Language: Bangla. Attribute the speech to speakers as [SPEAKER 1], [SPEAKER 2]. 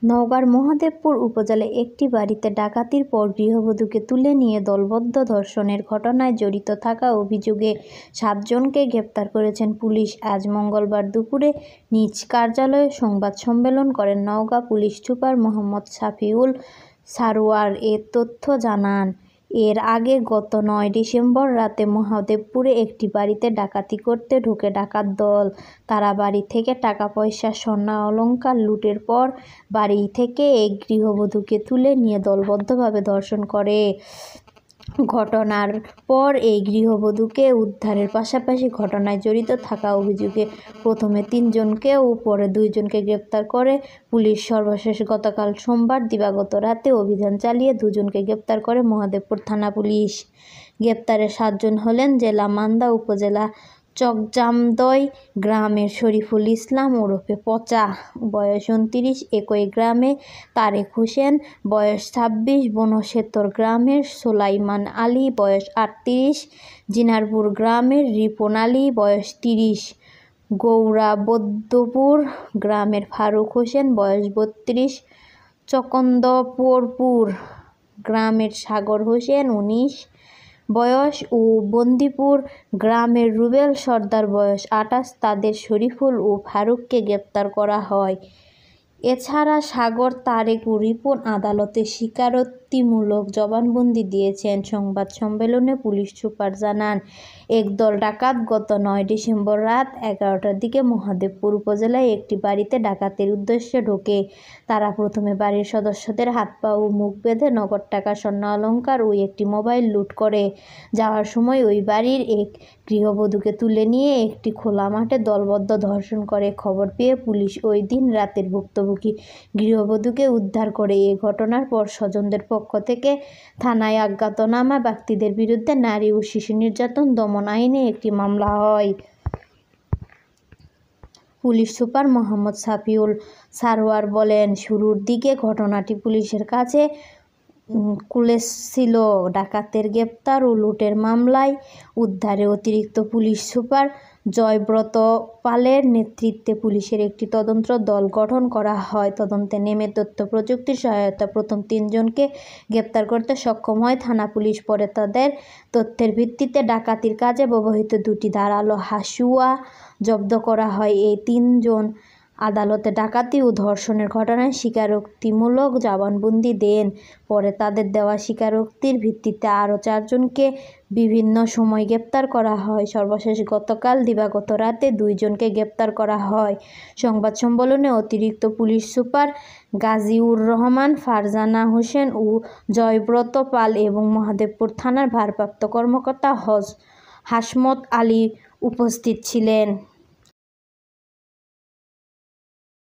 [SPEAKER 1] নওগাঁর মহাদেবপুর উপজেলায় একটি বাড়িতে ডাকাতির পর গৃহবধূকে তুলে নিয়ে দলবদ্ধ ধর্ষণের ঘটনায় জড়িত থাকা অভিযোগে 7 জনকে গ্রেপ্তার করেছেন পুলিশ। আজ মঙ্গলবার দুপুরে নিজ কার্যালয়ে সংবাদ সম্মেলন করেন নওগাঁ পুলিশ সুপার মোহাম্মদ সাফিউল সারোয়ার এ তথ্য জানান। এর আগে গত 9 ডিসেম্বর রাতে মহাদেবপুরে একটি বাড়িতে ডাকাতি করতে ঢোকে ডাকাত দল। তারা বাড়ি থেকে টাকা পয়সা, স্বর্ণ অলংকার লুটের পর বাড়ি থেকে এক গৃহবধূকে তুলে নিয়ে দলবদ্ধভাবে ধর্ষণ করে। ঘটনার পর এই গৃহবধূকে উদ্ধারের পাশাপাশি ঘটনায় জড়িত থাকা অভিযোগে প্রথমে 3 জনকে ও পরে 2 জনকে গ্রেপ্তার করে পুলিশ। সর্বশেষ গতকাল সোমবার দিবাগত রাতে অভিযান চালিয়ে 2 জনকে গ্রেপ্তার করে মহাদেবপুর থানা পুলিশ। গ্রেপ্তারের 7 জন হলেন জেলা মান্দা উপজেলা চকজামদই গ্রামের শরীফুল ইসলাম ওরফে পচা, বয়স 29, একই গ্রামে তারেক হোসেন, বয়স 26, বনশেতর গ্রামের সোলাইমান আলী, বয়স 38, জিনারপুর গ্রামের রিপন আলী, বয়স 30, গৌরাবদ্যপুর গ্রামের ফারুক হোসেন, বয়স 32, চকন্দপুর গ্রামের সাগর হোসেন, 19 বয়স ও বন্দিপুর গ্রামের রুবেল সর্দার, বয়স 28। তাদের শরীফুল ও ফারুককে গ্রেপ্তার করা হয়। এছাড়া সাগর, তারেক ও রিপন আদালতে স্বীকারোক্তিমূলক জবানবন্দি দিয়েছেন। সংবাদ সম্মেলনে পুলিশ সুপার জানান, একদল ডাকাত গত 9 ডিসেম্বর রাত 11টার দিকে মহাদেবপুর উপজেলায় একটি বাড়িতে ডাকাতির উদ্দেশ্যে ঢোকে। তারা প্রথমে বাড়ির সদস্যদের হাত পা ও মুখ বেঁধে নগদ টাকা, স্বর্ণ অলংকার ও একটি মোবাইল লুট করে। যাওয়ার সময় ওই বাড়ির এক গৃহবধূকে তুলে নিয়ে একটি খোলা মাঠে দলবদ্ধ ধর্ষণ করে। খবর পেয়ে পুলিশ ওই দিন রাতের ভুক্তভোগী গৃহবধূকে উদ্ধার করে। এ ঘটনার পর স্বজনদের পক্ষ থেকে থানায় অজ্ঞাতনামা ব্যক্তিদের বিরুদ্ধে নারী ও শিশু নির্যাতন দমন আইনে একটি মামলা হয়। পুলিশ সুপার মোহাম্মদ সাফিউল সারোয়ার বলেন, শুরুর দিকে ঘটনাটি পুলিশের কাছে কুলেছিল। ডাকাতের গ্রেপ্তার ও লুটের মামলায় উদ্ধারে অতিরিক্ত পুলিশ সুপার জয়ব্রত পালের নেতৃত্বে পুলিশের একটি তদন্ত দল গঠন করা হয়। তদন্তে নেমে তথ্য প্রযুক্তির সহায়তায় প্রথম 3 জনকে গ্রেপ্তার করতে সক্ষম হয় থানা পুলিশ। পরে তাদের তথ্যের ভিত্তিতে ডাকাতির কাজে ব্যবহৃত 2টি ধারালো হাসুয়া জব্দ করা হয়। এই 3 জন আদালতে ডাকাতি ও ধর্ষণের ঘটনায় স্বীকারোক্তিমূলক জবানবন্দি দেন। পরে তাদের দেওয়া স্বীকারোক্তির ভিত্তিতে আরও 4 জনকে বিভিন্ন সময় গ্রেপ্তার করা হয়। সর্বশেষ গতকাল দিবাগত রাতে 2 জনকে গ্রেপ্তার করা হয়। সংবাদ সম্মেলনে অতিরিক্ত পুলিশ সুপার গাজীউর রহমান, ফারজানা হোসেন ও জয়ব্রত পাল এবং মহাদেবপুর থানার ভারপ্রাপ্ত কর্মকর্তা হাসমত আলী উপস্থিত ছিলেন।